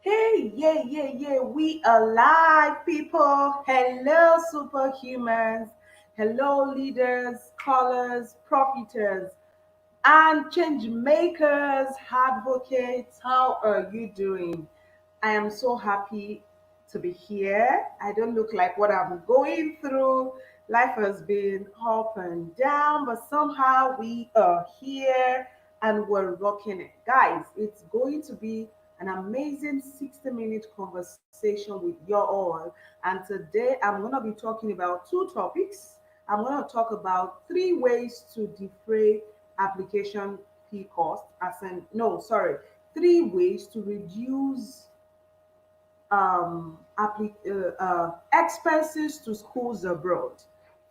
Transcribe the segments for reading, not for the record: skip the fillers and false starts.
Hey, yeah. We are live, people. Hello, superhumans. Hello, leaders, scholars, profiters, and change makers, advocates. How are you doing? I am so happy to be here. I don't look like what I'm going through. Life has been up and down, but somehow we are here and we're rocking it. Guys, it's going to be an amazing 60-minute conversation with you all. And today I'm going to be talking about two topics. I'm going to talk about three ways to defray application fee cost, three ways to reduce expenses to schools abroad.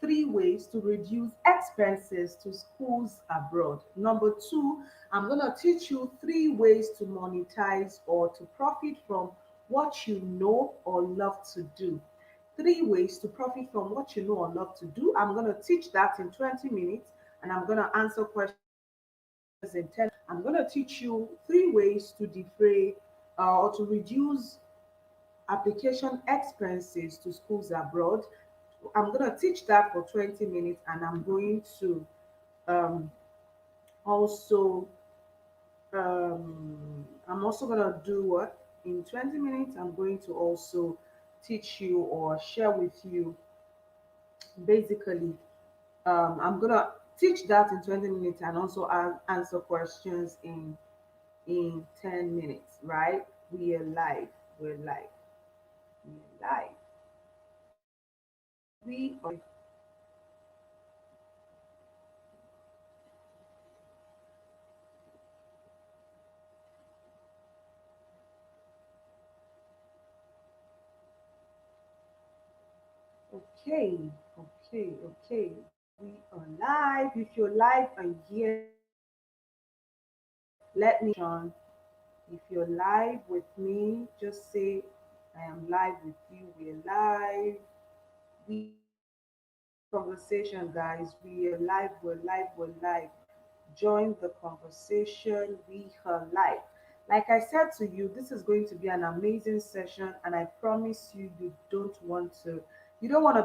Three ways to reduce expenses to schools abroad. Number two, I'm going to teach you three ways to monetize or to profit from what you know or love to do. Three ways to profit from what you know or love to do. I'm going to teach that in 20 minutes and I'm going to answer questions in 10. I'm going to teach you three ways to defray or to reduce application expenses to schools abroad. I'm going to teach that for 20 minutes and I'm going to um, also I'm also going to do what in 20 minutes I'm going to also teach you or share with you basically I'm going to teach that in 20 minutes and also answer questions in 10 minutes, right? We are live. We're live. We're live. We are okay. Okay. We are live. If you're live and here, let me Sean. If you're live with me, just say I am live with you. We're live. We conversation, guys. We are live. We're live. Join the conversation. We are live. Like I said to you, this is going to be an amazing session, and I promise you, you don't want to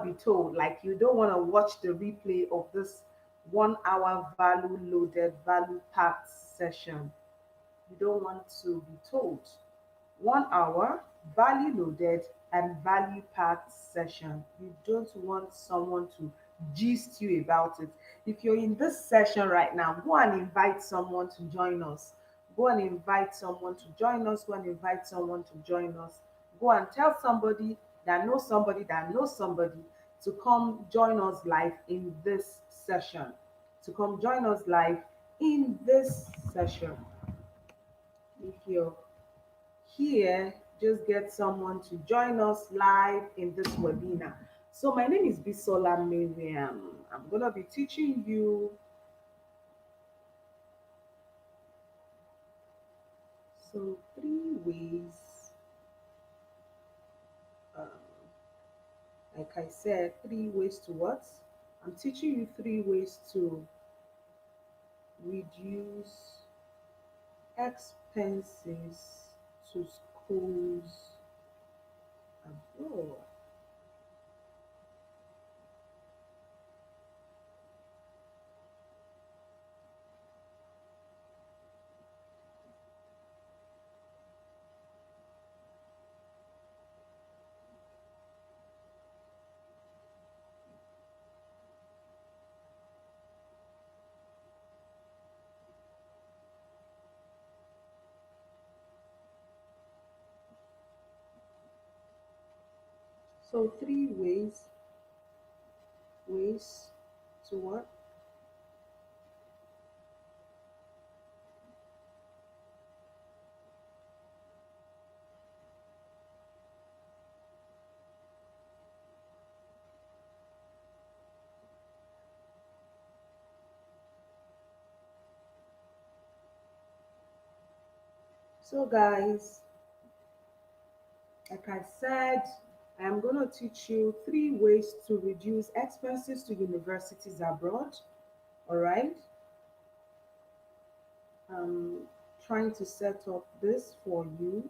be told, like, you don't want to watch the replay of this 1 hour value loaded, value packed session. You don't want to be told. 1 hour, value loaded, and value packed session. You don't want someone to gist you about it. If you're in this session right now, go and invite someone to join us. Go and invite someone to join us. Go and invite someone to join us. Go and tell somebody that knows somebody to come join us live in this session. To come join us live in this session. If you're here, just get someone to join us live in this webinar. So my name is Bisola Miriam. I'm going to be teaching you three ways, um, like I said, three ways to what? I'm teaching you three ways to reduce expenses to schools abroad. So three ways to what? So guys, like I said, I am going to teach you three ways to reduce expenses to universities abroad. All right. I'm trying to set up this for you.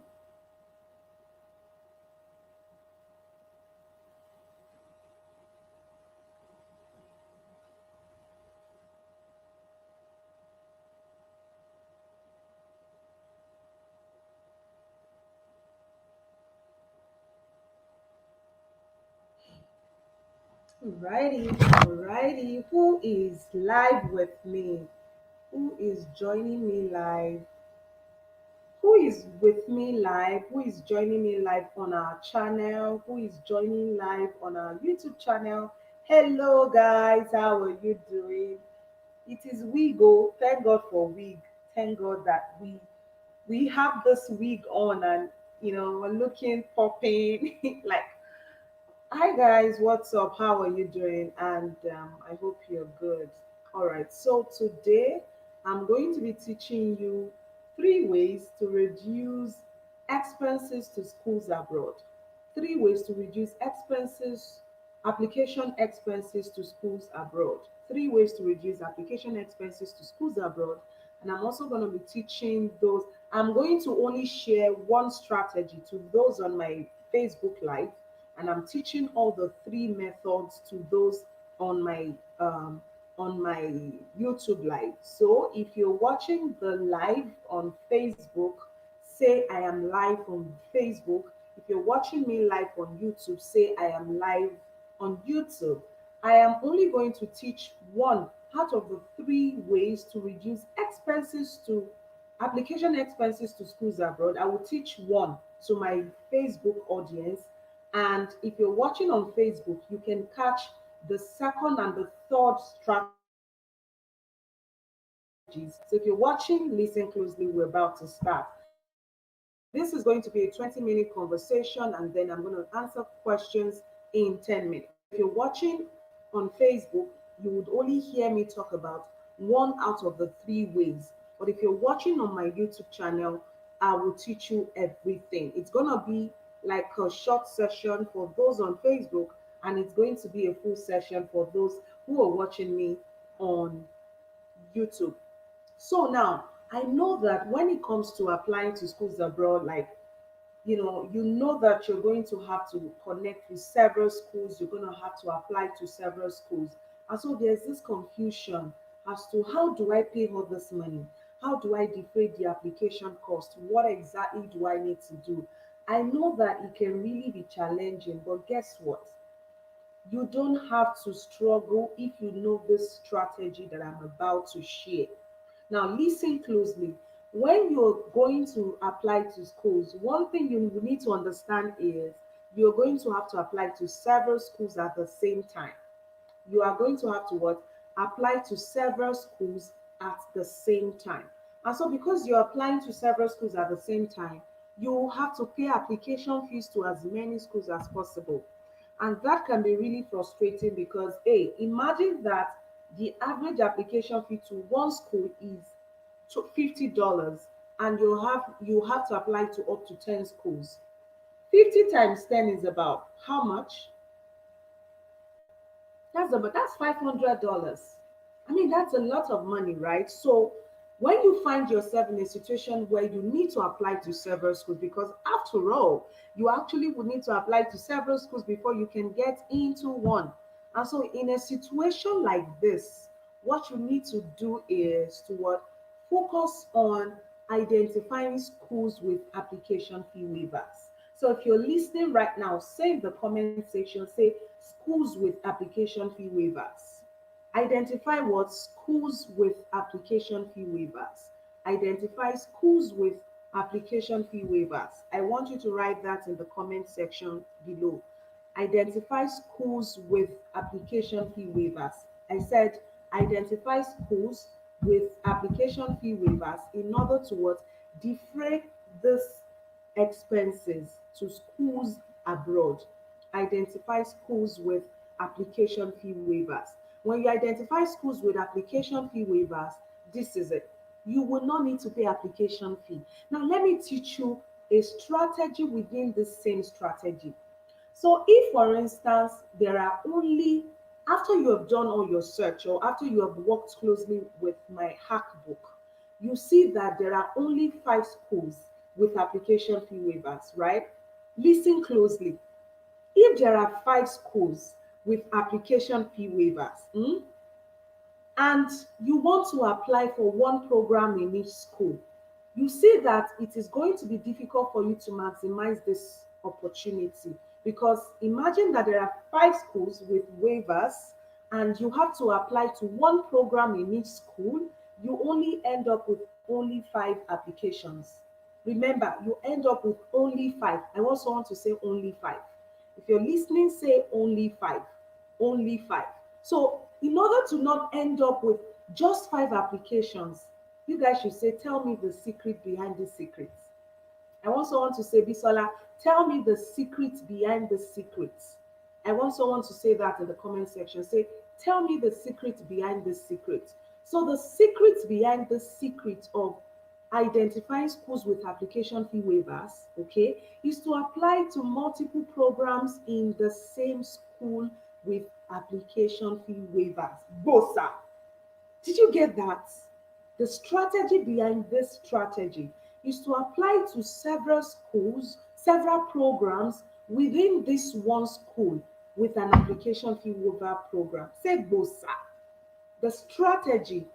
Alrighty, alrighty. Who is live with me? Who is joining me live? Who is with me live? Who is joining me live on our channel? Who is joining live on our YouTube channel? Hello, guys. How are you doing? It is Wigo. Thank God for wig. Thank God that we have this wig on, and we're looking popping like, hi guys, what's up? How are you doing? And I hope you're good. All right, so today I'm going to be teaching you 3 ways to reduce expenses to schools abroad. 3 ways to reduce expenses, application expenses to schools abroad. 3 ways to reduce application expenses to schools abroad. And I'm also going to be teaching those. I'm going to only share one strategy to those on my Facebook Live, and I'm teaching all the 3 methods to those on my um, on my YouTube live. So if you're watching the live on Facebook, say I am live on Facebook. If you're watching me live on YouTube, say I am live on YouTube. I am only going to teach one out of the 3 ways to reduce expenses to application expenses to schools abroad. I will teach one to my Facebook audience, and if you're watching on Facebook, you can catch the second and the third strategies. So if you're watching, listen closely. We're about to start. This is going to be a 20-minute conversation, and then I'm going to answer questions in 10 minutes. So if you're watching on Facebook, you would only hear me talk about one out of the 3 ways. But if you're watching on my YouTube channel, I will teach you everything. It's going to be like a short session for those on Facebook, and it's going to be a full session for those who are watching me on YouTube. So now I know that when it comes to applying to schools abroad, like, you know that you're going to have to connect with several schools, you're going to have to apply to several schools. And so there's this confusion as to, how do I pay all this money? How do I defray the application cost? What exactly do I need to do? I know that it can really be challenging, but guess what? You don't have to struggle if you know this strategy that I'm about to share. Now, listen closely. When you're going to apply to schools, one thing you need to understand is you're going to have to apply to several schools at the same time. You are going to have to what? Apply to several schools at the same time. And so because you're applying to several schools at the same time, you have to pay application fees to as many schools as possible. And that can be really frustrating because, hey, imagine that the average application fee to one school is $50, and you have to apply to up to 10 schools. 50 times 10 is about how much? That's $500. I mean, that's a lot of money, right? So when you find yourself in a situation where you need to apply to several schools, because after all, you actually would need to apply to several schools before you can get into one. And so in a situation like this, what you need to do is to what? Focus on identifying schools with application fee waivers. So if you're listening right now, say in the comment section, say schools with application fee waivers. Identify what? Schools with application fee waivers. Identify schools with application fee waivers. I want you to write that in the comment section below. Identify schools with application fee waivers. I said identify schools with application fee waivers in order to what? Defray this expenses to schools abroad. Identify schools with application fee waivers. When you identify schools with application fee waivers, this is it. You will not need to pay application fee. Now, let me teach you a strategy within this same strategy. So, if for instance, there are only, after you have done all your search or after you have worked closely with my hack book, you see that there are only 5 schools with application fee waivers, right? Listen closely. If there are 5 schools with application fee waivers, and you want to apply for one program in each school, you see that it is going to be difficult for you to maximize this opportunity Because imagine that there are 5 schools with waivers and you have to apply to one program in each school, you only end up with only 5 applications. Remember, you end up with only 5. I want someone to say only 5. If you're listening, say only 5. Only 5. So, in order to not end up with just 5 applications, you guys should say, tell me the secret behind this secret. I want someone to say, Bisola, tell me the secret behind the secrets. I want someone to say that in the comment section. Say, tell me the secret behind the secret. So the secret behind the secret of identifying schools with application fee waivers, okay, is to apply to multiple programs in the same school with application fee waivers. Bosa. Did you get that? The strategy behind this strategy is to apply to several schools, several programs within this one school with an application fee waiver program. Say GBOSA. The strategy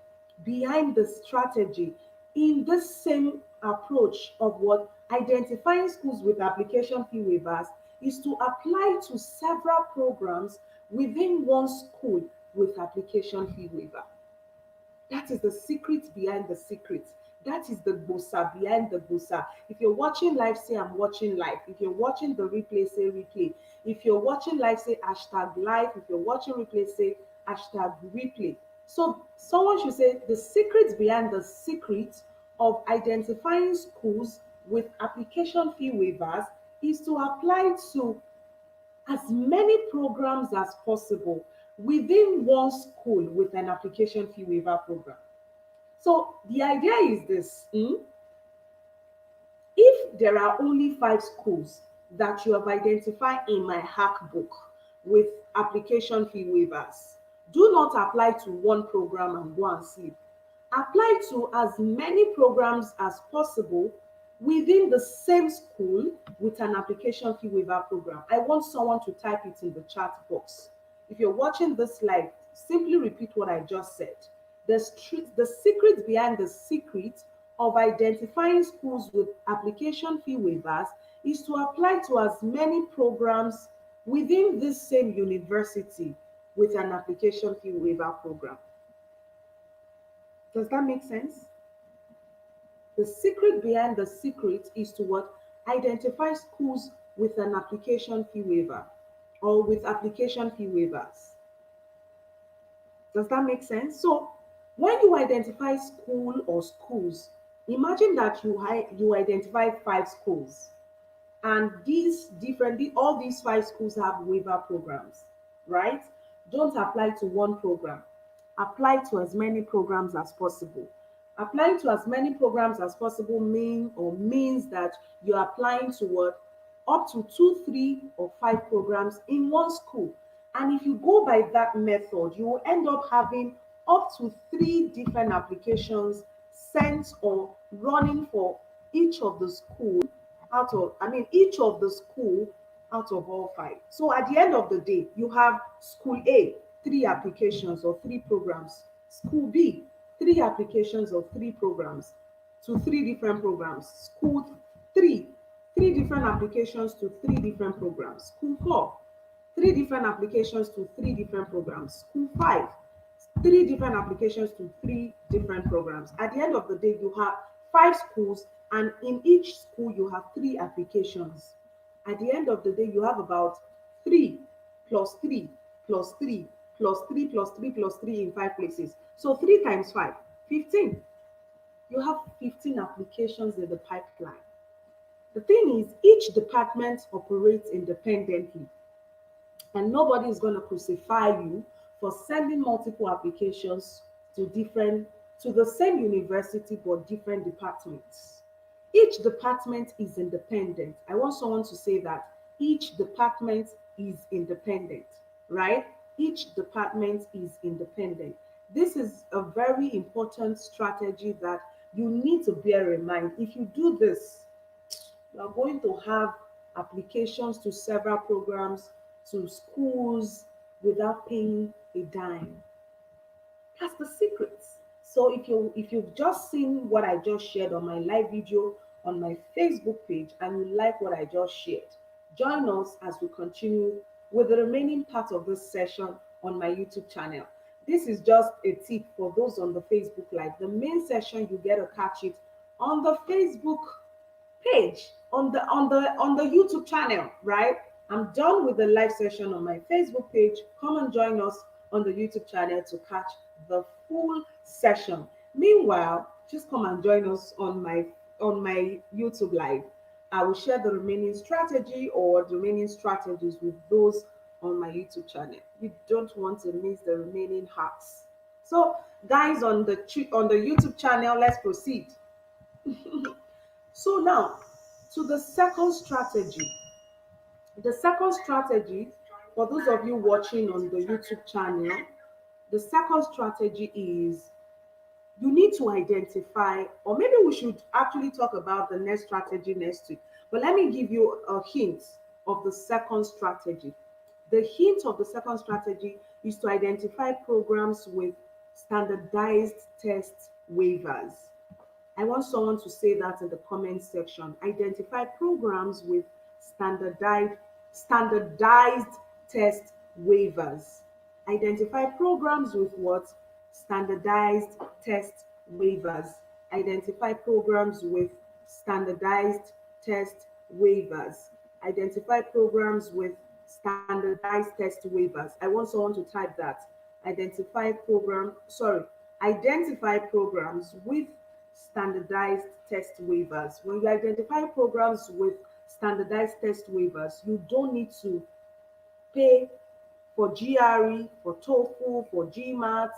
behind the strategy in this same approach of what identifying schools with application fee waivers is to apply to several programs within one school with application fee waiver. That is the secret behind the secret. That is the bosa behind the bosa. If you're watching live, say I'm watching live. If you're watching the replay, say replay. If you're watching live, say hashtag live. If you're watching replay, say hashtag replay. So someone should say the secret behind the secret of identifying schools with application fee waivers is to apply to as many programs as possible within one school with an application fee waiver program. So the idea is this: if there are only 5 schools that you have identified in my hack book with application fee waivers, do not apply to one program and go and sleep. Apply to as many programs as possible within the same school with an application fee waiver program. I want someone to type it in the chat box. If you're watching this live, simply repeat what I just said. The secret behind the secret of identifying schools with application fee waivers is to apply to as many programs within this same university with an application fee waiver program. Does that make sense? The secret behind the secret is to what? Identify schools with an application fee waiver or with application fee waivers. Does that make sense? So when you identify school or schools, imagine that you identify 5 schools and all these 5 schools have waiver programs, right? Don't apply to one program. Apply to as many programs as possible. Applying to as many programs as possible means that you're applying to what? Up to 2, 3, or 5 programs in one school. And if you go by that method, you will end up having up to 3 different applications sent or running for each of the school each of the school out of all 5. So at the end of the day, you have school A, 3 applications or 3 programs. School B, 3 applications or 3 programs to 3 different programs. School 3, 3 different applications to 3 different programs. School 4, 3 different applications to 3 different programs. School 5, 3 different applications to 3 different programs. At the end of the day, you have 5 schools, and in each school, you have 3 applications. At the end of the day, you have about 3 plus 3 plus 3 plus 3 plus 3 plus 3 in 5 places. So 3 times 5, 15. You have 15 applications in the pipeline. The thing is, each department operates independently, and nobody is going to crucify you for sending multiple applications to the same university but different departments. Each department is independent. I want someone to say that each department is independent, right? Each department is independent. This is a very important strategy that you need to bear in mind. If you do this, you are going to have applications to several programs, to schools without paying a dime. That's the secret. So if you've just seen what I just shared on my live video on my Facebook page and you like what I just shared, Join us as we continue with the remaining part of this session on my YouTube channel. This is just a tip for those on the Facebook Live. The main session, you get to catch it on the Facebook page, on the YouTube channel, right? I'm done with the live session on my Facebook page. Come and join us on the YouTube channel to catch the full session. Meanwhile, just come and join us on my YouTube Live. I will share the remaining strategy or the remaining strategies with those on my YouTube channel. You don't want to miss the remaining hacks. So, guys on the YouTube channel, let's proceed. So now, to the second strategy. The second strategy, for those of you watching on the YouTube channel, the second strategy is you need to identify, or maybe we should actually talk about the next strategy next week. But let me give you a hint of the second strategy. The hint of the second strategy is to identify programs with standardized test waivers. I want someone to say that in the comment section. Identify programs with standardized test waivers. Identify programs with what? Standardized test waivers. Identify programs with standardized test waivers. Identify programs with standardized test waivers. I want someone to type that. Identify programs with standardized test waivers. When you identify programs with standardized test waivers, you don't need to pay for GRE, for TOEFL, for GMAT,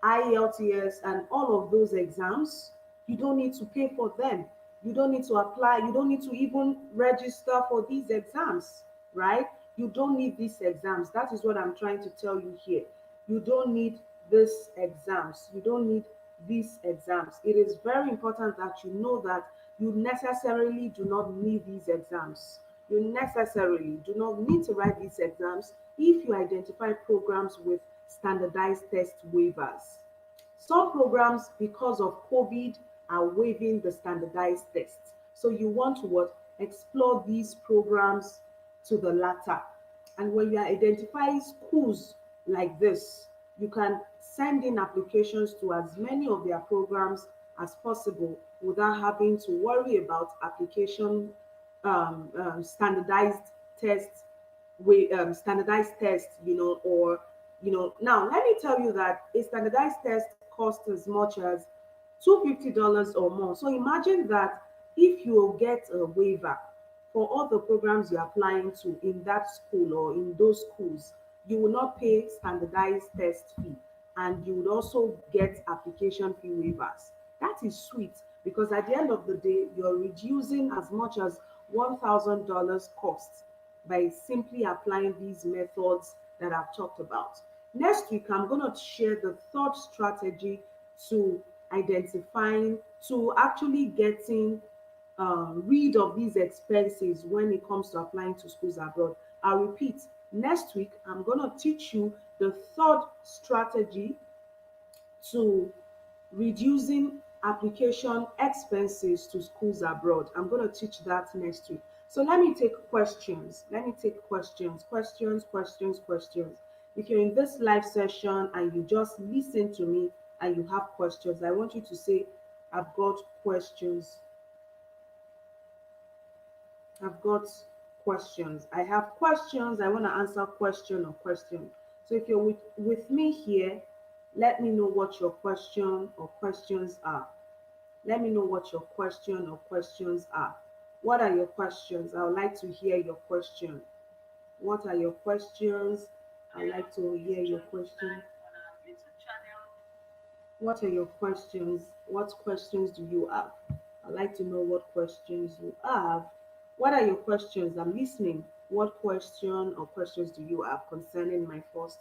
IELTS, and all of those exams. You don't need to pay for them. You don't need to apply. You don't need to even register for these exams, right? You don't need these exams. That is what I'm trying to tell you here. You don't need these exams. You don't need these exams. It is very important that you know that you necessarily do not need these exams. You necessarily do not need to write these exams if you identify programs with standardized test waivers. Some programs, because of COVID, are waiving the standardized tests. So you want to what? Explore these programs to the latter. And when you are identifying schools like this, you can send in applications to as many of their programs as possible without having to worry about application standardized tests standardized test, or now let me tell you that a standardized test costs as much as $250 or more. So imagine that if you get a waiver for all the programs you're applying to in that school or in those schools, you will not pay standardized test fee, and you would also get application fee waivers. That is sweet because at the end of the day, you're reducing as much as $1,000 cost by simply applying these methods that I've talked about. Next week, I'm going to share the third strategy to identifying, to actually getting rid of these expenses when it comes to applying to schools abroad. I'll repeat, next week, I'm going to teach you the third strategy to reducing application expenses to schools abroad. I'm going to teach that next week. So let me take questions. Let me take questions. If you're in this live session and you just listen to me and you have questions, I want you to say, I've got questions. I've got questions. I have questions. I want to answer question or question. So if you're with me here, let me know what your question or questions are. Let me know what your question or questions are. What are your questions? I would like to hear your question. What are your questions? I'd like to hear your question. What are your questions? What questions do you have? I'd like to know what questions you have. What are your questions? I'm listening. What question or questions do you have concerning my first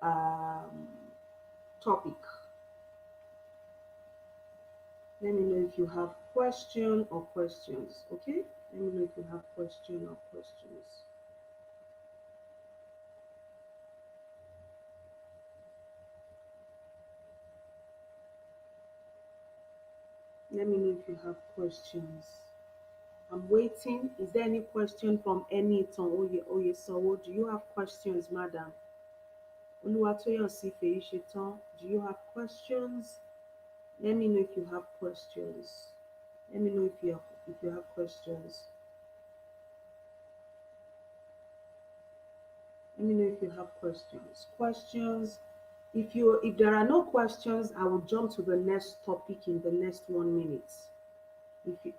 um, topic? Let me know if you have question or questions. Okay? Let me know if you have question or questions. Let me know if you have questions. I'm waiting. Is there any question from Eniton Oyesowo? Do you have questions, madam? Oluwatoyosi Feishetan, do you have questions? Let me know if you have questions. Let me know if you have questions. Let me know if you have questions. Questions. If there are no questions, I will jump to the next topic in the next 1 minute.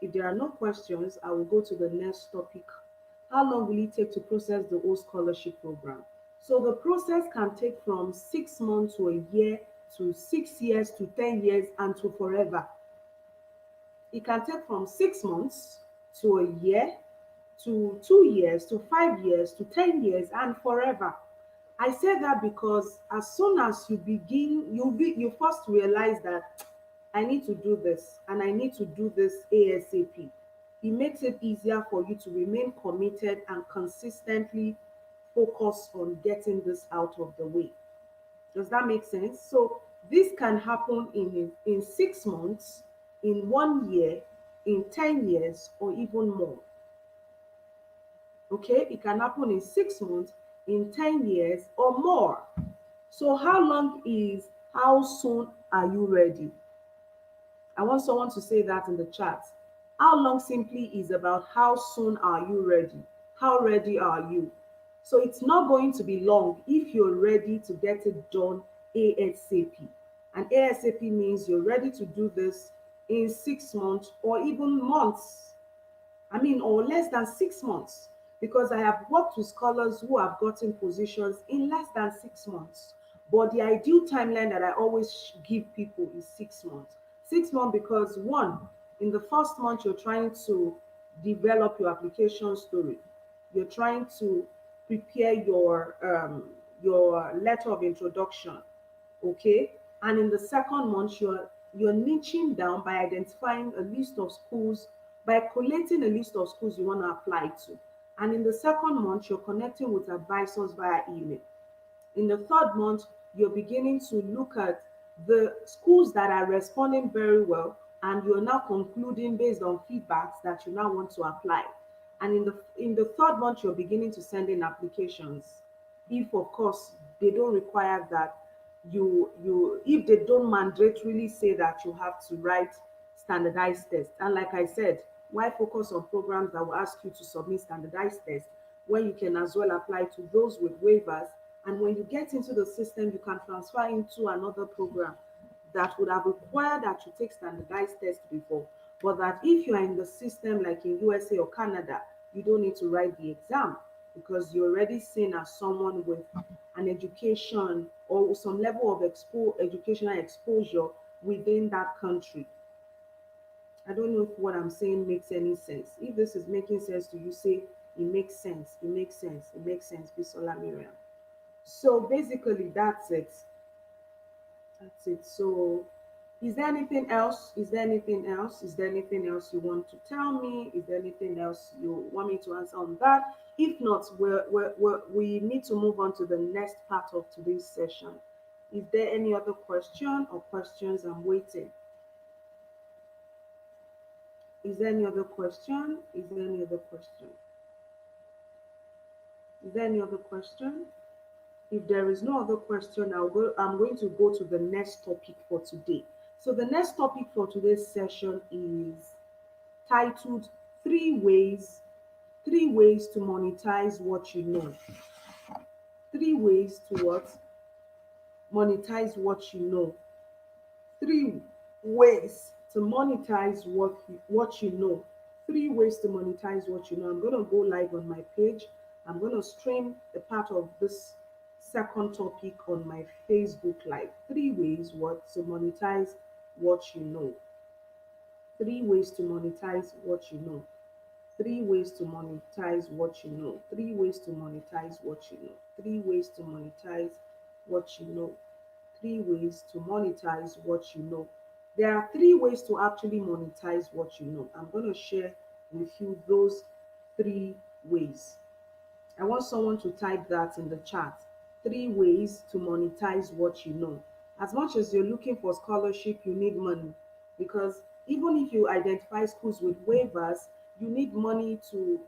If there are no questions, I will go to the next topic. How long will it take to process the whole scholarship program? So the process can take from 6 months to a year to 6 years to 10 years and to forever. It can take from 6 months to a year to 2 years to 5 years to 10 years and forever. I say that because as soon as you begin, you first realize that I need to do this and I need to do this ASAP. It makes it easier for you to remain committed and consistently focus on getting this out of the way. Does that make sense? So this can happen in 6 months, in 1 year, in 10 years, or even more. Okay, it can happen in 6 months, in 10 years, or more. So, how long is how soon are you ready? I want someone to say that in the chat. How long simply is about how soon are you ready? How ready are you? So, it's not going to be long if you're ready to get it done ASAP. And ASAP means you're ready to do this in 6 months or even months. Or less than 6 months, because I have worked with scholars who have gotten positions in less than 6 months. But the ideal timeline that I always give people is 6 months. 6 months because one, in the first month, you're trying to develop your application story. You're trying to prepare your letter of introduction, okay? And in the second month, you're niching down by identifying a list of schools, by collating a list of schools you want to apply to. And in the second month, you're connecting with advisors via email. In the third month, you're beginning to look at the schools that are responding very well, and you're now concluding based on feedbacks that you now want to apply. And in the third month, you're beginning to send in applications. If of course they don't require that, you if they don't mandatorily say that you have to write standardized tests. And like I said, why focus on programs that will ask you to submit standardized tests when you can as well apply to those with waivers? And when you get into the system, you can transfer into another program that would have required that you take standardized tests before, but that if you are in the system like in USA or Canada, you don't need to write the exam because you're already seen as someone with an education or some level of educational exposure within that country. I don't know if what I'm saying makes any sense. If this is making sense to you, say it makes sense, it makes sense, it makes sense, Bisola Miriam. So basically, that's it. That's it. So, is there anything else? Is there anything else? Is there anything else you want to tell me? Is there anything else you want me to answer on that? If not, we need to move on to the next part of today's session. Is there any other question or questions? I'm waiting. Is there any other question? Is there any other question? Is there any other question? If there is no other question, I'm going to go to the next topic for today. So the next topic for today's session is titled Three ways to monetize what you know. Three ways to what? Monetize what you know. Three ways to monetize what you know. Three ways to monetize what you know. I'm going to go live on my page. I'm going to stream a part of this second topic on my Facebook Live. Three ways what to monetize what you know. Three ways to monetize what you know. Three ways to monetize what you know. Three ways to monetize what you know. Three ways to monetize what you know. Three ways to monetize what you know. There are three ways to actually monetize what you know. I'm going to share with you those three ways. I want someone to type that in the chat. Three ways to monetize what you know. As much as you're looking for scholarship, you need money, because even if you identify schools with waivers, you need money to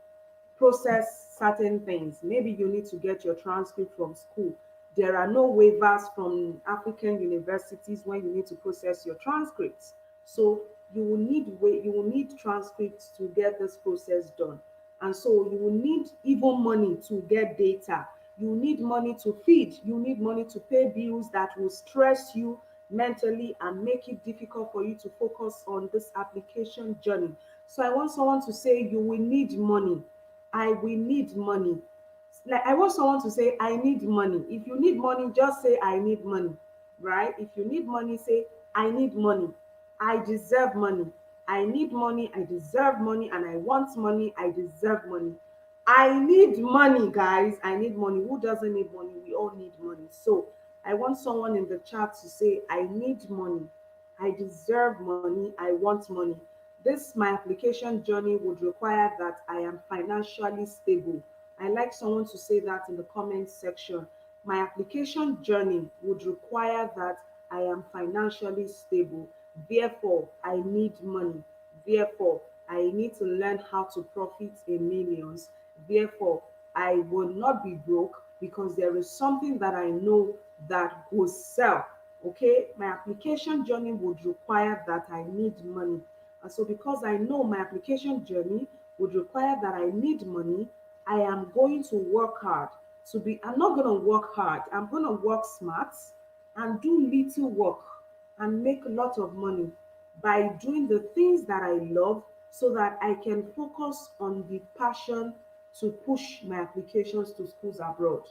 process certain things. Maybe you need to get your transcript from school. There are no waivers from African universities when you need to process your transcripts. So you will need transcripts to get this process done. And so you will need even money to get data. You need money to feed. You need money to pay bills that will stress you mentally and make it difficult for you to focus on this application journey. So I want someone to say you will need money. I will need money. Like I want someone to say, I need money. If you need money, just say, I need money, right? If you need money, say, I need money. I deserve money. I need money. I deserve money. And I want money. I deserve money. I need money, guys. I need money. Who doesn't need money? We all need money. So I want someone in the chat to say, I need money. I deserve money. I want money. This my application journey would require that I am financially stable. I like someone to say that in the comment section. My application journey would require that I am financially stable. Therefore, I need money. Therefore, I need to learn how to profit in millions. Therefore, I will not be broke because there is something that I know that will sell. Okay, my application journey would require that I need money. And so, because I know my application journey would require that I need money, I am going to work hard to be, I'm not going to work hard, I'm going to work smart and do little work and make a lot of money by doing the things that I love so that I can focus on the passion to push my applications to schools abroad.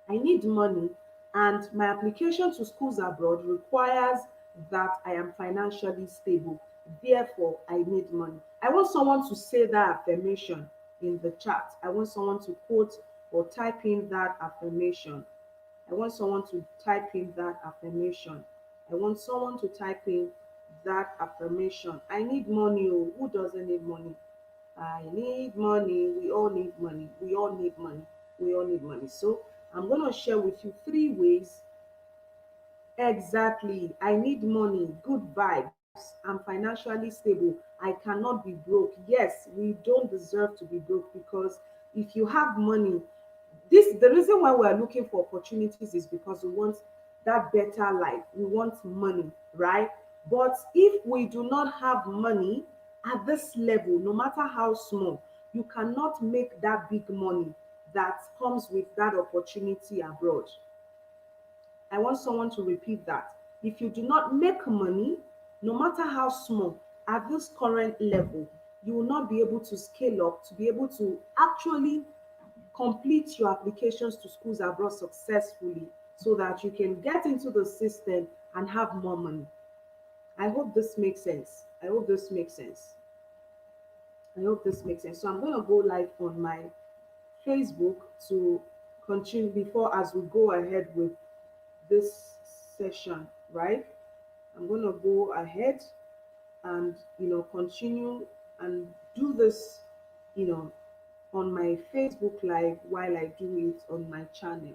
I need money, and my application to schools abroad requires that I am financially stable. Therefore, I need money. I want someone to say that affirmation in the chat. I want someone to quote or type in that affirmation. I want someone to type in that affirmation. I want someone to type in that affirmation. I need money. Oh, who doesn't need money? I need money. We all need money. We all need money. We all need money. So I'm going to share with you three ways. Exactly. I need money. Good vibes. I'm financially stable. I cannot be broke. Yes, we don't deserve to be broke because if you have money, this the reason why we're looking for opportunities is because we want that better life. We want money, right? But if we do not have money at this level, no matter how small, you cannot make that big money that comes with that opportunity abroad. I want someone to repeat that. If you do not make money, no matter how small, at this current level, you will not be able to scale up to be able to actually complete your applications to schools abroad successfully so that you can get into the system and have more money. I hope this makes sense. I hope this makes sense. I hope this makes sense. So I'm going to go live on my Facebook to continue before as we go ahead with this session, right? I'm going to go ahead and continue and do this, you know, on my Facebook live while I do it on my channel.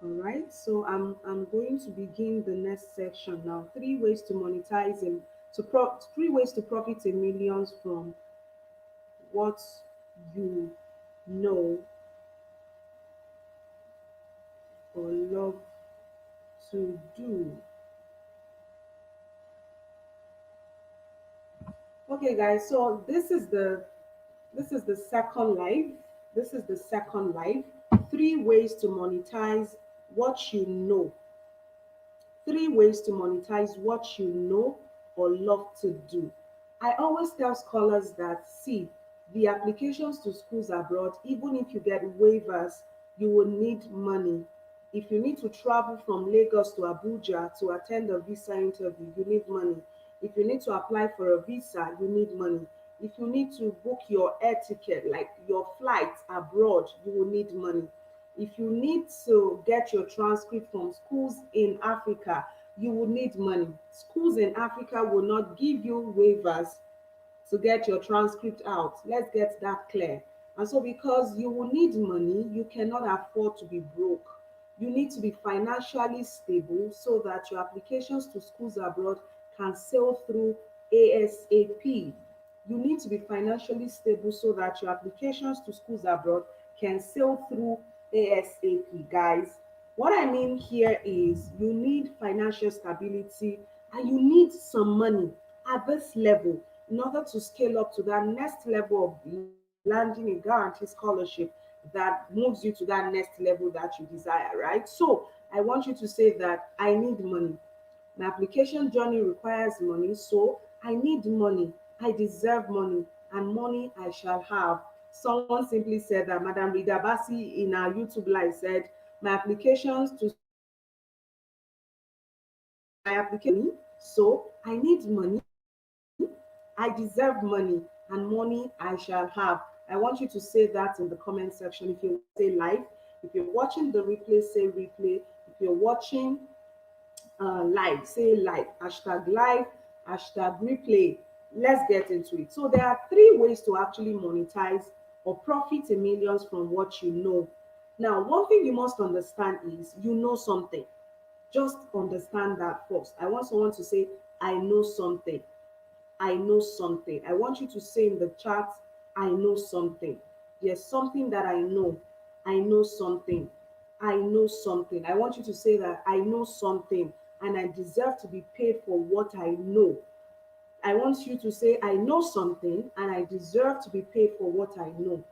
All right, so I'm going to begin the next section now. Three ways to monetize and three ways to profit in millions from what you know or love to do. Okay, guys, so this is the second live. This is the second live. Three ways to monetize what you know. Three ways to monetize what you know or love to do. I always tell scholars that see, the applications to schools abroad, even if you get waivers, you will need money. If you need to travel from Lagos to Abuja to attend a visa interview, you need money. If you need to apply for a visa, you need money. If you need to book your air ticket, like your flight abroad, you will need money. If you need to get your transcript from schools in Africa, you will need money. Schools in Africa will not give you waivers to get your transcript out. Let's get that clear. And so, because you will need money, you cannot afford to be broke. You need to be financially stable so that your applications to schools abroad can sail through ASAP. You need to be financially stable so that your applications to schools abroad can sail through ASAP, guys. What I mean here is you need financial stability and you need some money at this level in order to scale up to that next level of landing a guaranteed scholarship that moves you to that next level that you desire, right? So I want you to say that I need money. My application journey requires money, so I need money. I deserve money, and money I shall have. Someone simply said that. Madam Rida Basi in our YouTube live said, my applications to schools abroad my application, so I need money, I deserve money, and money I shall have. I want you to say that in the comment section. If you're watching, say live. If you're watching the replay, say replay. If you're watching live, say live. Hashtag live, hashtag replay. Let's get into it. So there are three ways to actually monetize or profit in millions from what you know. Now, one thing you must understand is you know something. Just understand that first. I want someone to say, I know something. I know something. I want you to say in the chat, I know something. There's something that I know. I know something. I know something. I want you to say that I know something and I deserve to be paid for what I know. I want you to say, I know something and I deserve to be paid for what I know.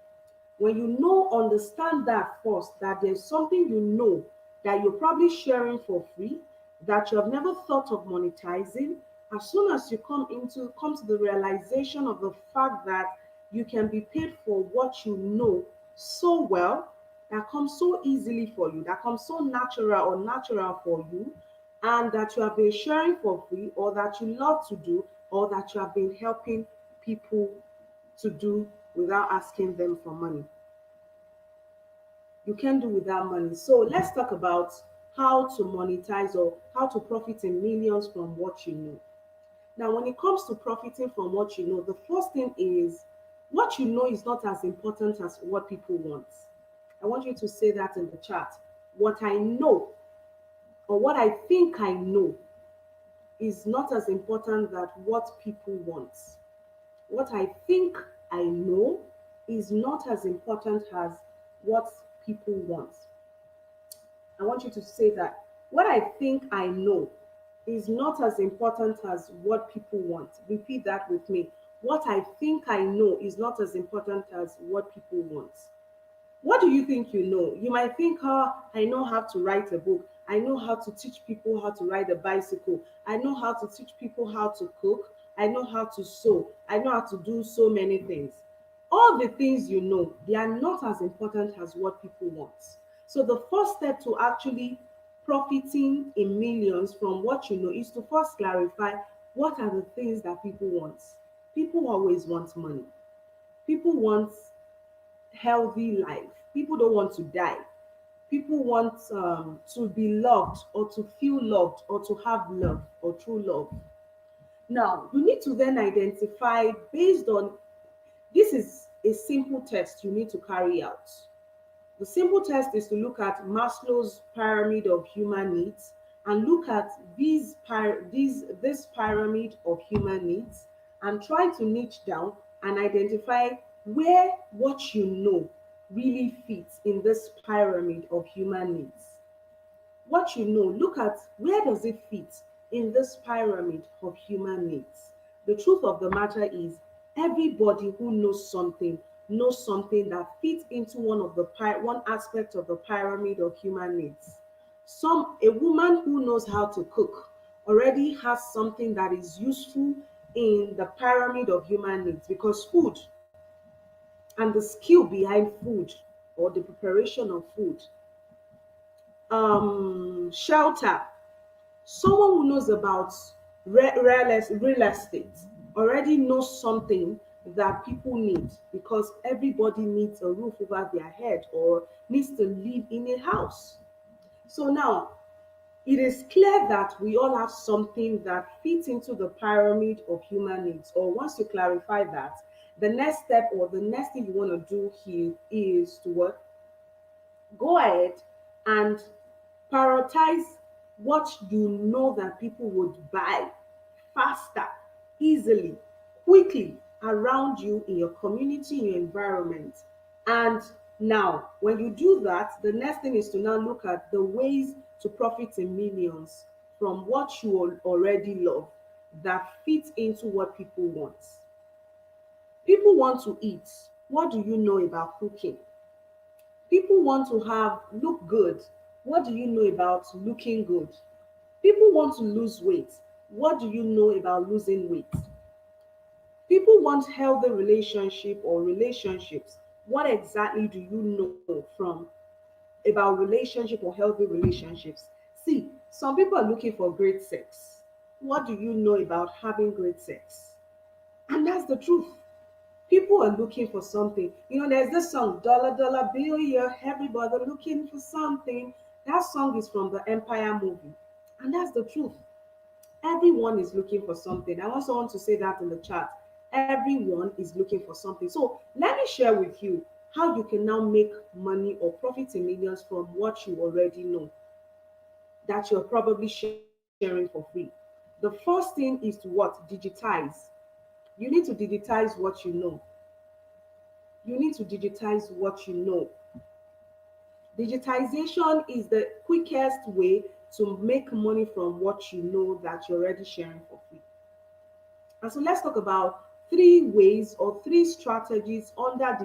When you know, understand that first, that there's something you know that you're probably sharing for free, that you have never thought of monetizing. As soon as you come to the realization of the fact that you can be paid for what you know so well, that comes so easily for you, that comes so natural for you, and that you have been sharing for free, or that you love to do, or that you have been helping people to do without asking them for money. You can do without money. So let's talk about how to monetize or how to profit in millions from what you know. Now, when it comes to profiting from what you know, the first thing is what you know is not as important as what people want. I want you to say that in the chat. What I know or what I think I know is not as important as what people want. What I think I know is not as important as what people want. I want you to say that what I think I know is not as important as what people want. Repeat that with me. What I think I know is not as important as what people want. What do you think you know? You might think, oh, I know how to write a book. I know how to teach people how to ride a bicycle. I know how to teach people how to cook. I know how to sew. I know how to do so many things. All the things you know, they are not as important as what people want. So the first step to actually profiting in millions from what you know is to first clarify what are the things that people want. People always want money. People want healthy life. People don't want to die. People want to be loved or to feel loved or to have love or true love. Now, you need to then identify based on this is a simple test you need to carry out. The simple test is to look at Maslow's pyramid of human needs and look at this pyramid of human needs and try to niche down and identify where what you know really fits in this pyramid of human needs. What you know, look at where does it fit in this pyramid of human needs. The truth of the matter is everybody who knows something that fits into one aspect of the pyramid of human needs. A woman who knows how to cook already has something that is useful in the pyramid of human needs, because food and the skill behind food or the preparation of food, shelter, someone who knows about real estate already knows something that people need, because everybody needs a roof over their head or needs to live in a house. So now it is clear that we all have something that fits into the pyramid of human needs. Or once you clarify that, The next step or the next thing you want to do here is to what? Go ahead and prioritize what you know that people would buy faster, easily, quickly around you in your community, in your environment. And now, when you do that, the next thing is to now look at the ways to profit in millions from what you already love that fit into what people want. People want to eat. What do you know about cooking? People want to have look good. What do you know about looking good? People want to lose weight. What do you know about losing weight? People want healthy relationship or relationships. What exactly do you know from about relationship or healthy relationships? See, some people are looking for great sex. What do you know about having great sex? And that's the truth. People are looking for something. There's this song, Dollar Dollar Bill, yeah, everybody looking for something. That song is from the Empire movie. And that's the truth. Everyone is looking for something. I also want to say that in the chat. Everyone is looking for something. So let me share with you how you can now make money or profit in millions from what you already know that you're probably sharing for free. The first thing is to what? Digitize. You need to digitize what you know. You need to digitize what you know. Digitization is the quickest way to make money from what you know that you're already sharing for free. And so let's talk about three ways or three strategies under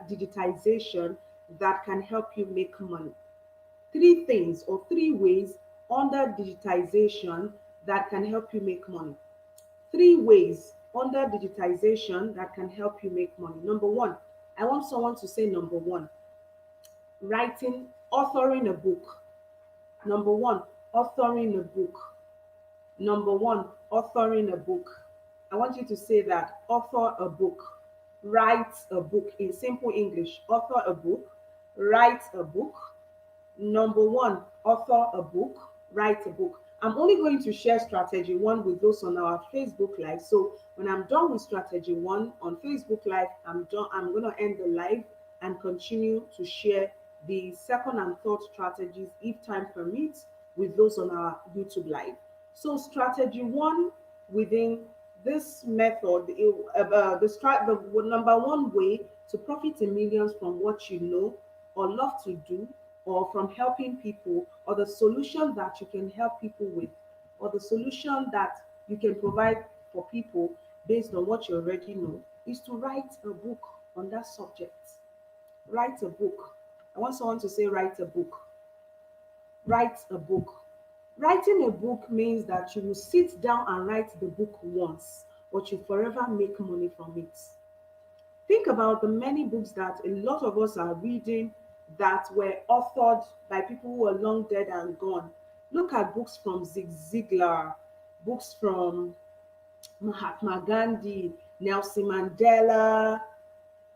digitization that can help you make money. Three things or three ways under digitization that can help you make money. Three ways under digitization that can help you make money. Number one, I want someone to say number one, writing, authoring a book. Number one, authoring a book. Number one, authoring a book. I want you to say that. Author a book. Write a book in simple English. Author a book. Write a book. Number one, author a book, write a book. I'm only going to share strategy one with those on our Facebook Live. So when I'm done with strategy one on Facebook Live, I'm done. I'm going to end the live and continue to share the second and third strategies if time permits with those on our YouTube Live. So strategy one within this method, the number one way to profit in millions from what you know or love to do or from helping people or the solution that you can help people with or the solution that you can provide for people based on what you already know is to write a book on that subject. Write a book. I want someone to say write a book. Write a book. Writing a book means that you will sit down and write the book once, but you forever make money from it. Think about the many books that a lot of us are reading that were authored by people who are long dead and gone. Look at books from Zig Ziglar, books from Mahatma Gandhi, Nelson Mandela,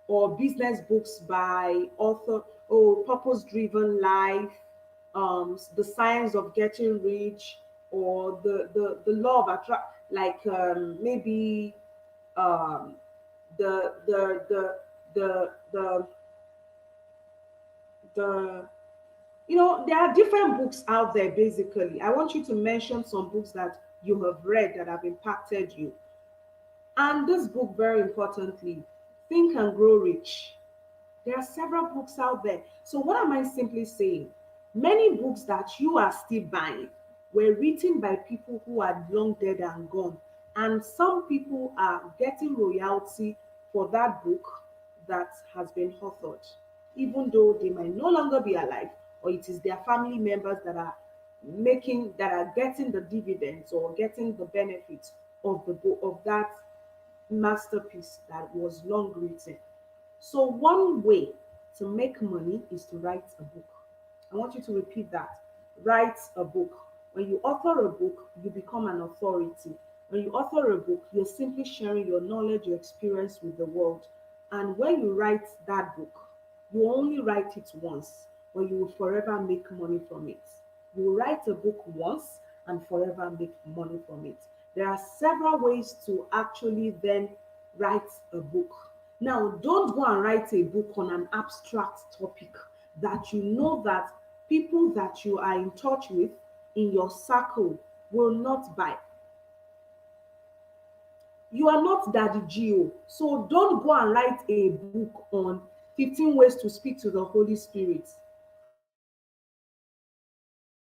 or business books by author or Purpose Driven Life, The Science of Getting Rich, or the Law of Attract, like maybe um, the the the the the the there are different books out there. Basically, I want you to mention some books that you have read that have impacted you. And this book, very importantly, Think and Grow Rich. There are several books out there. So what am I simply saying? Many books that you are still buying were written by people who are long dead and gone. And some people are getting royalty for that book that has been authored, even though they might no longer be alive, or it is their family members that are getting the dividends or getting the benefits of the book of that masterpiece that was long written. So, one way to make money is to write a book. I want you to repeat that. Write a book. When you author a book, you become an authority. When you author a book, you're simply sharing your knowledge, your experience with the world. And when you write that book, you only write it once, but you will forever make money from it. You will write a book once and forever make money from it. There are several ways to actually then write a book. Now, don't go and write a book on an abstract topic that you know that people that you are in touch with in your circle will not buy. You are not Daddy Geo, so don't go and write a book on 15 ways to speak to the Holy Spirit.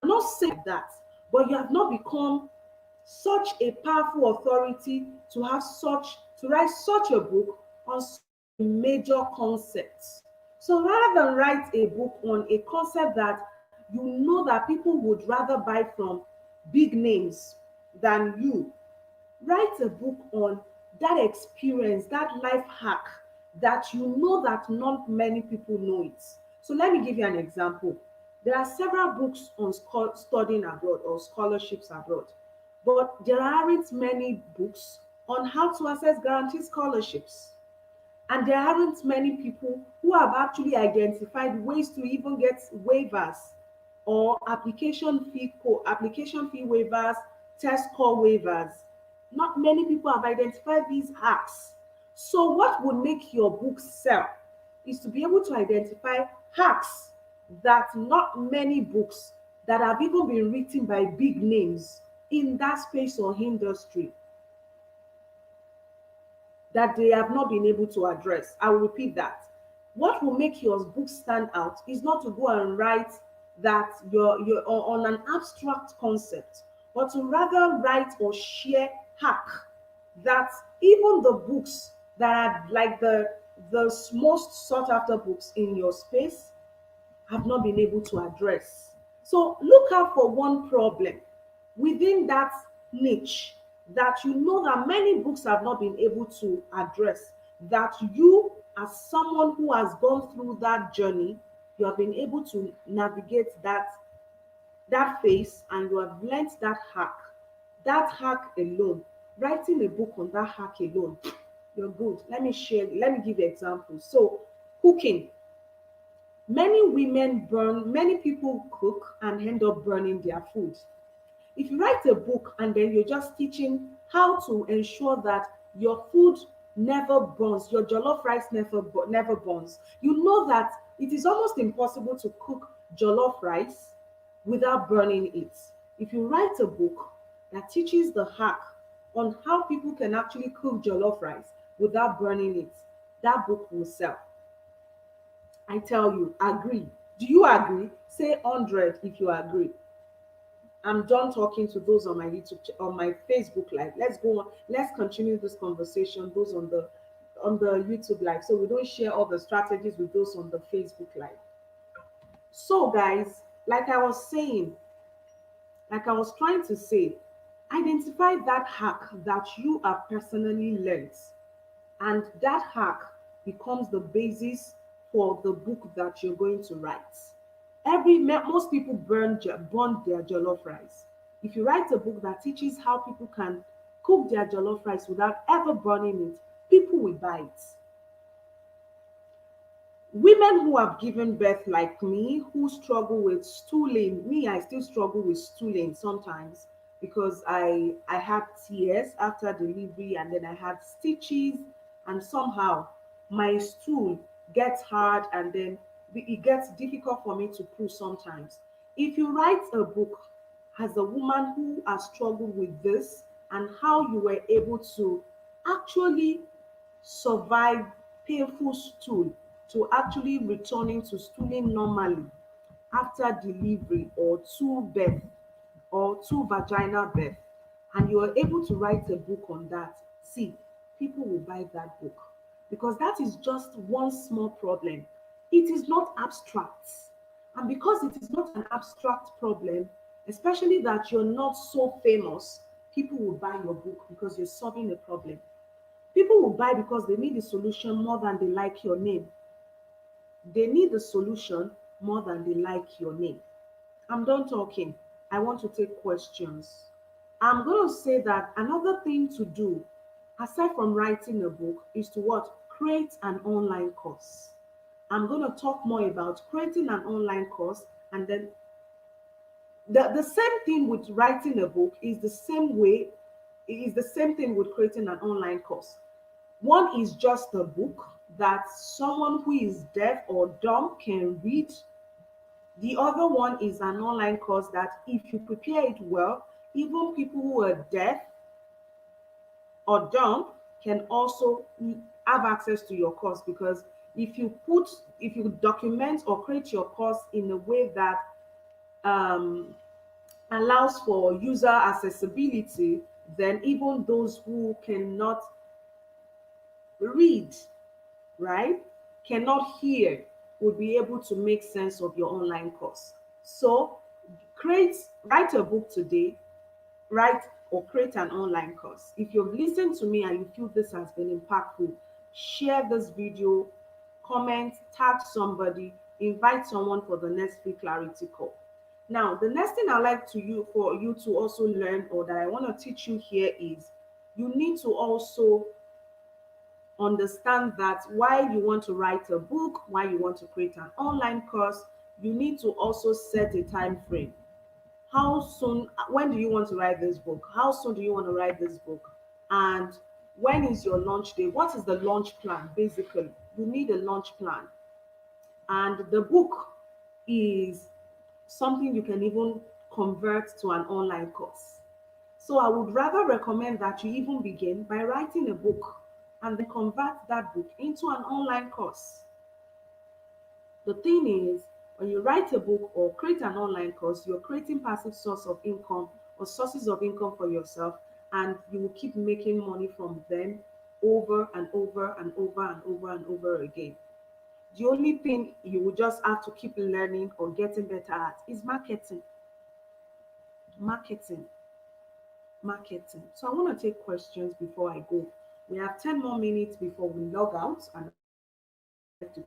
I'm not saying that, but you have not become such a powerful authority to have to write such a book on such a major concept. So rather than write a book on a concept that you know that people would rather buy from big names than you, write a book on that experience, that life hack that you know that not many people know it. So let me give you an example. There are several books on studying abroad or scholarships abroad, but there aren't many books on how to access guaranteed scholarships. And there aren't many people who have actually identified ways to even get waivers or application fee waivers, test score waivers. Not many people have identified these hacks. So what would make your book sell is to be able to identify hacks that not many books that have even been written by big names in that space or industry, that they have not been able to address. I will repeat that. What will make your book stand out is not to go and write that you're on an abstract concept, but to rather write or share hack that even the books that are like the most sought after books in your space have not been able to address. So look out for one problem within that niche that you know that many books have not been able to address, that you, as someone who has gone through that journey, you have been able to navigate that phase and you have learnt that hack alone. Writing a book on that hack alone, you're good. Let me give you examples. So cooking, many people cook and end up burning their food. If you write a book and then you're just teaching how to ensure that your food never burns, your jollof rice never burns, you know that it is almost impossible to cook jollof rice without burning it. If you write a book that teaches the hack on how people can actually cook jollof rice without burning it, that book will sell. I tell you, agree. Do you agree? Say 100 if you agree. I'm done talking to those on my on my Facebook live. Let's go on. Let's continue this conversation. Those on the YouTube live, so we don't share all the strategies with those on the Facebook live. So, guys, like I was trying to say, identify that hack that you have personally learned, and that hack becomes the basis for the book that you're going to write. Most people burn their jollof rice. If you write a book that teaches how people can cook their jollof rice without ever burning it, people will buy it. Women who have given birth like me, who struggle with stooling, me, I still struggle with stooling sometimes because I had tears after delivery and then I had stitches, and somehow my stool gets hard and then it gets difficult for me to pull sometimes. If you write a book as a woman who has struggled with this and how you were able to actually survive painful stool to actually returning to stooling normally after delivery or two vaginal birth, and you are able to write a book on that, see, people will buy that book because that is just one small problem. It is not abstract. And because it is not an abstract problem, especially that you're not so famous, people will buy your book because you're solving a problem. People will buy because they need a solution more than they like your name. They need the solution more than they like your name. I'm done talking. I want to take questions. I'm going to say that another thing to do, aside from writing a book, is to what? Create an online course. I'm going to talk more about creating an online course, and then the same thing with writing a book is the same thing with creating an online course. One is just a book that someone who is deaf or dumb can read. The other one is an online course that if you prepare it well, even people who are deaf or dumb can also have access to your course, because if you put if you document or create your course in a way that um, allows for user accessibility, then even those who cannot read, right, cannot hear, would be able to make sense of your online course. So write a book today, write or create an online course. If you've listened to me and you feel this has been impactful, share this video, comment, tag somebody, invite someone for the next free clarity call. Now, the next thing I like to you for you to also learn, or that I want to teach you here, is you need to also understand that while you want to write a book, while you want to create an online course, you need to also set a time frame. How soon, when do you want to write this book? How soon do you want to write this book? And when is your launch date? What is the launch plan? Basically, you need a launch plan. And the book is something you can even convert to an online course. So I would rather recommend that you even begin by writing a book and then convert that book into an online course. The thing is, when you write a book or create an online course, you're creating passive source of income or sources of income for yourself, and you will keep making money from them over and over and over and over and over again. The only thing you will just have to keep learning or getting better at is marketing. Marketing. Marketing. So I want to take questions before I go. We have 10 more minutes before we log out, and I would like to.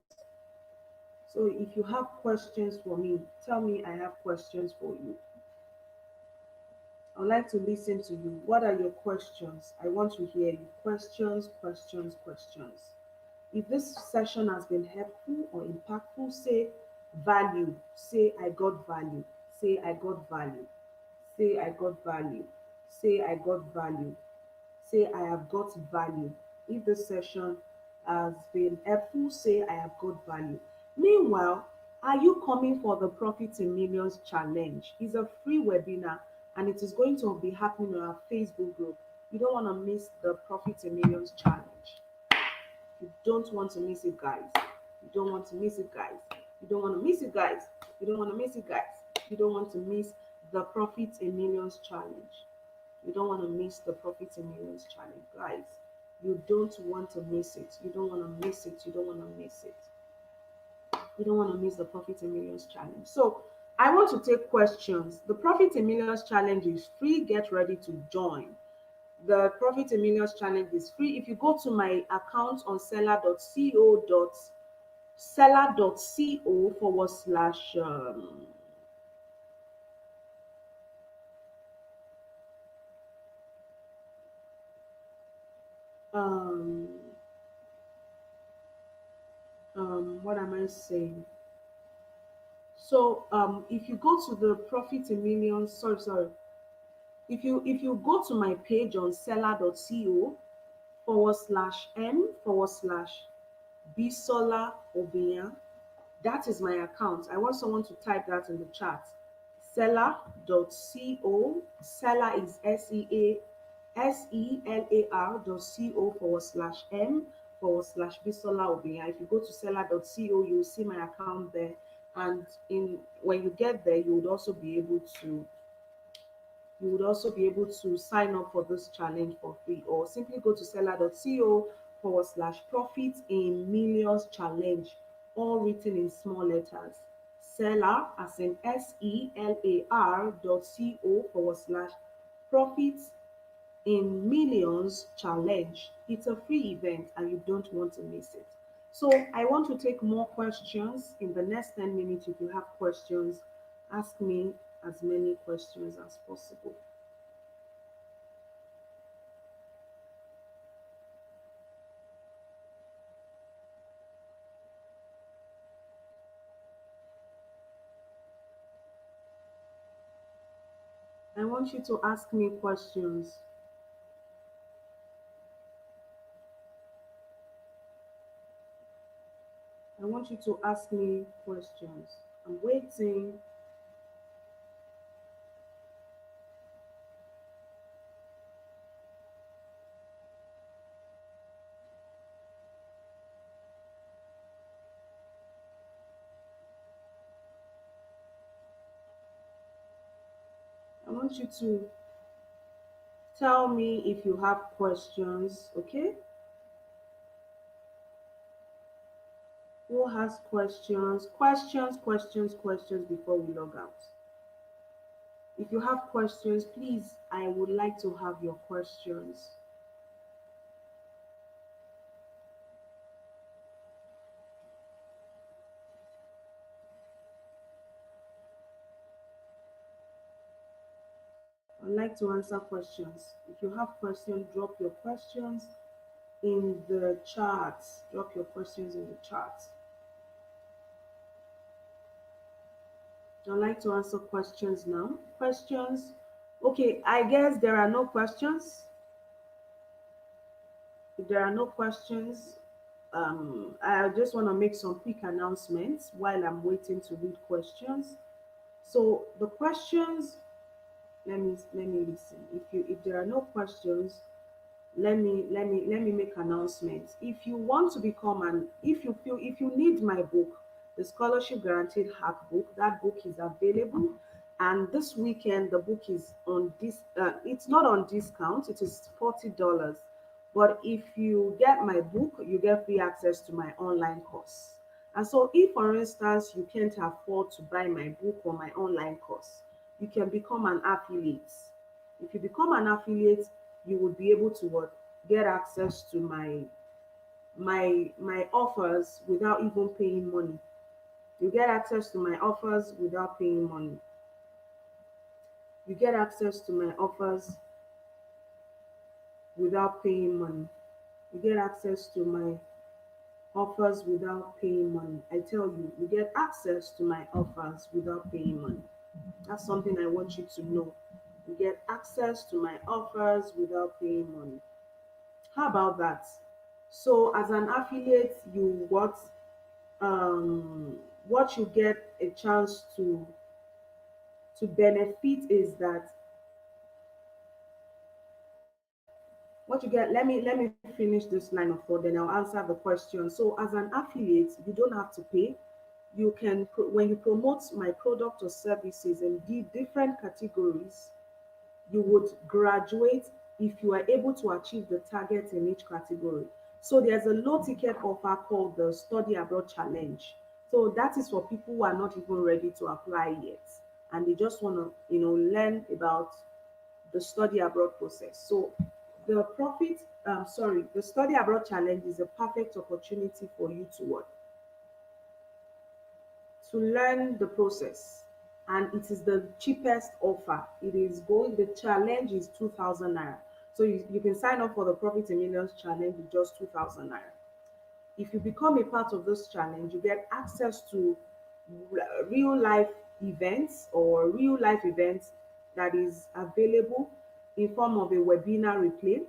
So if you have questions for me, tell me I have questions for you. I'd like to listen to you. What are your questions? I want to hear you. Questions, questions, questions. If this session has been helpful or impactful, say value. Say I got value. Say I got value. Say I got value. Say I got value. Say I have got value. If the session has been helpful, say I have got value. Meanwhile, are you coming for the Profit in Millions challenge? It's a free webinar and it is going to be happening on our Facebook group. You don't want to miss the Profit in Millions challenge. You don't want to miss it, guys. You don't want to miss it, guys. You don't want to miss it, guys. You don't want to miss it, guys. You don't want to miss the Profit in Millions challenge. You don't want to miss the Profit in Millions challenge, guys. You don't want to miss it. You don't want to miss it. You don't want to miss it. You don't want to miss the Profit in Millions challenge. So I want to take questions. The Profit in Millions challenge is free. Get ready to join. The Profit in Millions challenge is free. If you go to my account on seller.co forward slash um, what am I saying? So if you go to the Profit in Millions, sorry, if you go to my page on seller.co forward slash m forward slash Bisola Obiyan, that is my account. I want someone to type that in the chat. Seller.co, seller is selar.co forward slash m forward slash Bisola Obiyan. If you go to seller.co, you will see my account there. And in when you get there, you would also be able to sign up for this challenge for free, or simply go to seller.co forward slash profit in millions challenge, all written in small letters. Seller as in selar.co forward slash profit in millions challenge. It's a free event and you don't want to miss it. So I want to take more questions in the next 10 minutes. If you have questions, ask me as many questions as possible. I want you to ask me questions. I want you to ask me questions. I'm waiting. I want you to tell me if you have questions, okay? Who has questions? Questions before we log out. If you have questions, please, I would like to have your questions. I'd like to answer questions. If you have questions, drop your questions in the chat. Drop your questions in the chat. I'd like to answer questions now. Questions? Okay, I guess there are no questions. If there are no questions, I just want to make some quick announcements while I'm waiting to read questions. So the questions, let me listen. If there are no questions, let me make announcements. If you want to become an if you need my book, the scholarship guaranteed hack book, that book is available. And this weekend the book is on this it's not on discount, it is $40. But if you get my book, you get free access to my online course. And so if for instance you can't afford to buy my book or my online course, you can become an affiliate. If you become an affiliate, you would be able to what, get access to my offers without even paying money. You get access to my offers without paying money. You get access to my offers without paying money. You get access to my offers without paying money. I tell you, you get access to my offers without paying money. That's something I want you to know. You get access to my offers without paying money. How about that? So as an affiliate, what you get a chance to benefit is that what you get, let me finish this line of thought, then I'll answer the question. So as an affiliate, you don't have to pay. You can when you promote my product or services in different categories, you would graduate if you are able to achieve the target in each category. So there's a low ticket offer called the Study Abroad Challenge. So that is for people who are not even ready to apply yet, and they just want to, learn about the study abroad process. So the Study Abroad Challenge is a perfect opportunity for you to what, to learn the process. And it is the cheapest offer. The challenge is 2,000 naira. So you can sign up for the Profit in Millions challenge with just 2,000 naira. If you become a part of this challenge, you get access to real life events that is available in form of a webinar replay,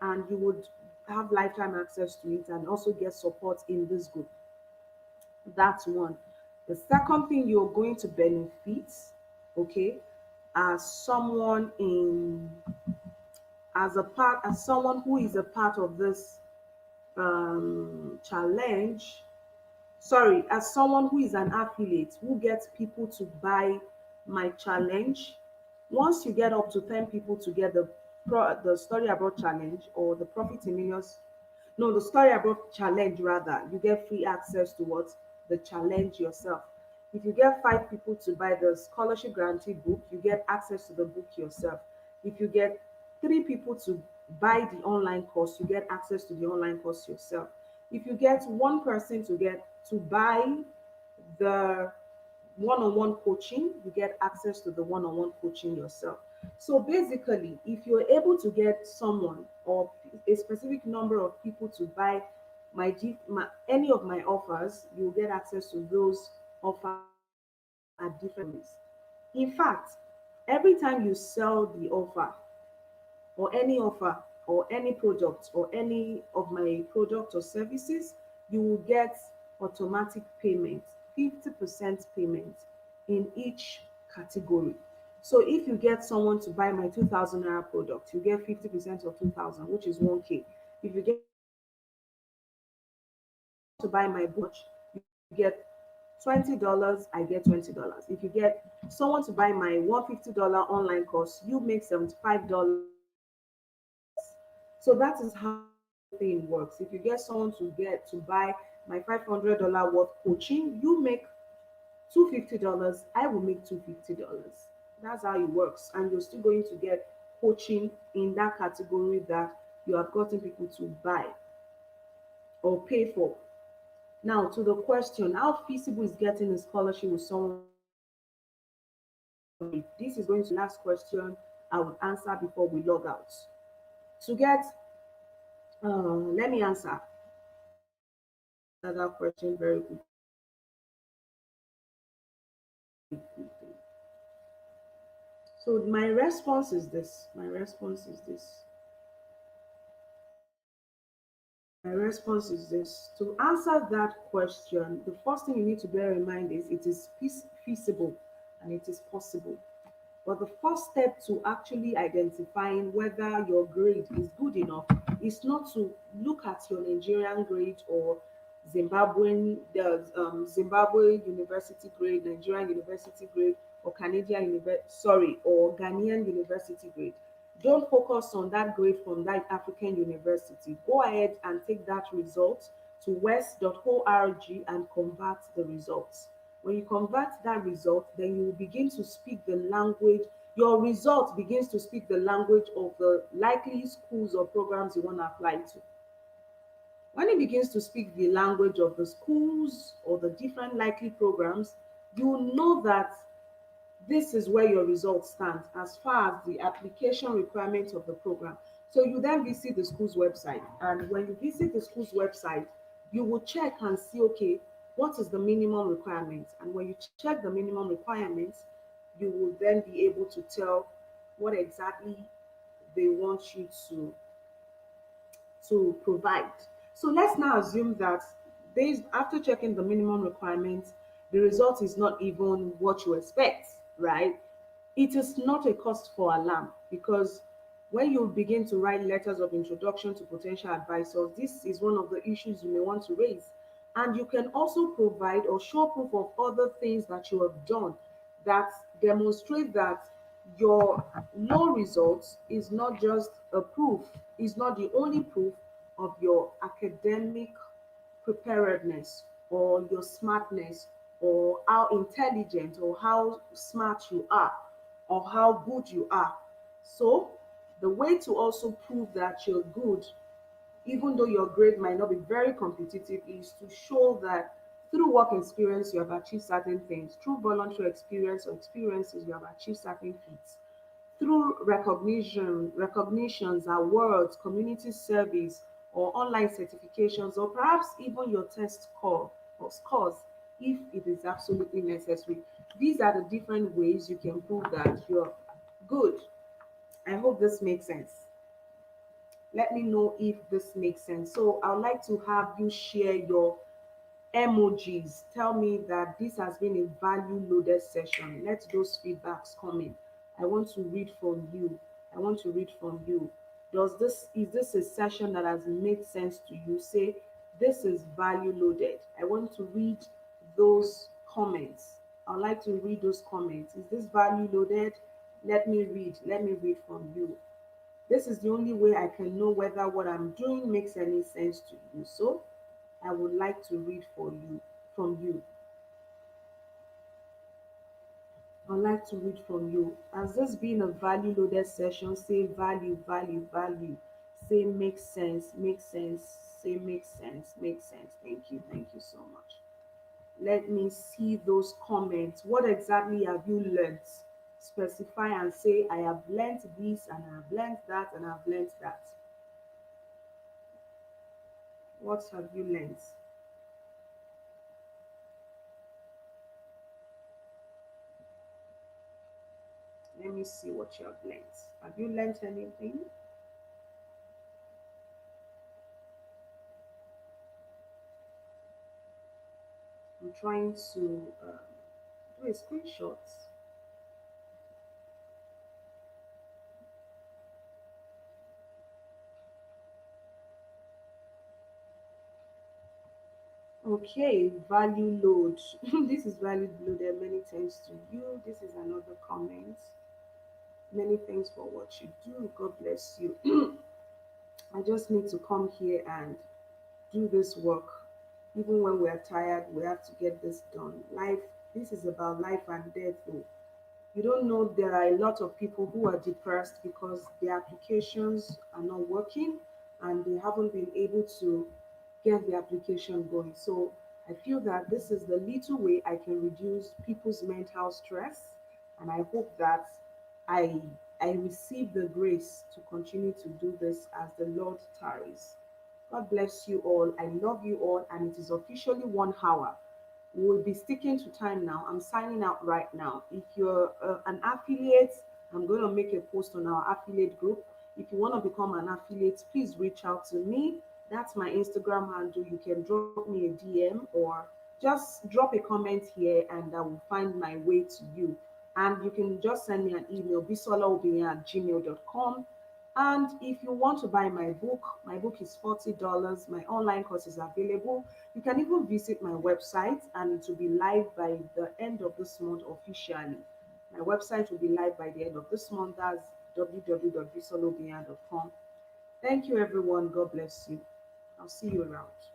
and you would have lifetime access to it and also get support in this group. That's one. The second thing you're going to benefit, okay, as someone in as someone who is a part of this challenge, sorry, as someone who is an affiliate who gets people to buy my challenge, once you get up to 10 people to get the Story Abroad challenge or the Profit in Millions, no, the Story Abroad challenge rather, you get free access to what, the challenge yourself. If you get 5 people to buy the scholarship guaranteed book, you get access to the book yourself. If you get 3 people to buy the online course, you get access to the online course yourself. If you get one person to buy the one-on-one coaching, you get access to the one-on-one coaching yourself. So basically, if you're able to get someone or a specific number of people to buy any of my offers, you'll get access to those offers at different ways. In fact, every time you sell the offer or any product or any of my product or services, you will get automatic payment, 50% payment in each category. So if you get someone to buy my 2,000 naira product, you get 50% of 2,000, which is 1K. If you get to buy my book, you get $20, I get $20. If you get someone to buy my $150 online course, you make $75. So that is how the thing works. If you get someone to buy my $500 worth coaching, you make $250, I will make $250. That's how it works. And you're still going to get coaching in that category that you have gotten people to buy or pay for. Now, to the question, how feasible is getting a scholarship with someone? This is going to be the last question I would answer before we log out. To get, let me answer that question very quickly. So my response is this. My response is this. My response is this. To answer that question, the first thing you need to bear in mind is it is feasible and it is possible. But the first step to actually identifying whether your grade is good enough is not to look at your Nigerian grade or Zimbabwe university grade, Nigerian university grade, or Canadian or Ghanaian university grade. Don't focus on that grade from that African university. Go ahead and take that result to west.org and convert the results. When you convert that result, then you will begin to speak the language. Your result begins to speak the language of the likely schools or programs you want to apply to. When it begins to speak the language of the schools or the different likely programs, you will know that this is where your results stand as far as the application requirements of the program. So you then visit the school's website, and when you visit the school's website, you will check and see, okay, what is the minimum requirement? And when you check the minimum requirements, you will then be able to tell what exactly they want you to provide. So let's now assume that based after checking the minimum requirements, the result is not even what you expect, right? It is not a cause for alarm, because when you begin to write letters of introduction to potential advisors, this is one of the issues you may want to raise. And you can also provide or show proof of other things that you have done that demonstrate that your low results is not just a proof, is not the only proof of your academic preparedness or your smartness or how intelligent or how smart you are or how good you are. So the way to also prove that you're good, even though your grade might not be very competitive, is to show that through work experience you have achieved certain things, through voluntary experience or experiences you have achieved certain feats, through recognitions, awards, community service, or online certifications, or perhaps even your test score or scores if it is absolutely necessary. These are the different ways you can prove that you're good. I hope this makes sense. Let me know if this makes sense. So I would like to have you share your emojis. Tell me that this has been a value loaded session. Let those feedbacks come in. I want to read from you. I want to read from you. Is this a session that has made sense to you? Say this is value loaded. I want to read those comments. I'd like to read those comments. Is this value loaded? Let me read. Let me read from you. This is the only way I can know whether what I'm doing makes any sense to you. So I would like to read for you from you. I'd like to read from you. Has this been a value loaded session? Say value, value, value. Say makes sense, makes sense. Say makes sense, makes sense. Thank you so much. Let me see those comments. What exactly have you learned? Specify and say, I have learned this and I have learned that and I've learned that. What have you learned? Let me see what you have learned. Have you learned anything? trying to do a screenshot. Okay, value load. This is value loaded. Many thanks to you. This is another comment. Many thanks for what you do. God bless you. I just need to come here and do this work. Even when we are tired, we have to get this done. Life, this is about life and death. Though. You don't know there are a lot of people who are depressed because their applications are not working and they haven't been able to get the application going. So I feel that this is the little way I can reduce people's mental stress, and I hope that I I receive the grace to continue to do this as the Lord tarries. God bless you all. I love you all, and it is officially 1 hour. We'll be sticking to time now. I'm signing out right now. If you're an affiliate, I'm going to make a post on our affiliate group. If you want to become an affiliate, please reach out to me. That's my Instagram handle. You can drop me a DM or just drop a comment here and I will find my way to you. And you can just send me an email, bisolaobia@gmail.com. And if you want to buy my book is $40. My online course is available. You can even visit my website and it will be live by the end of this month officially. My website will be live by the end of this month. That's www.bisolobian.com. Thank you, everyone. God bless you. I'll see you around.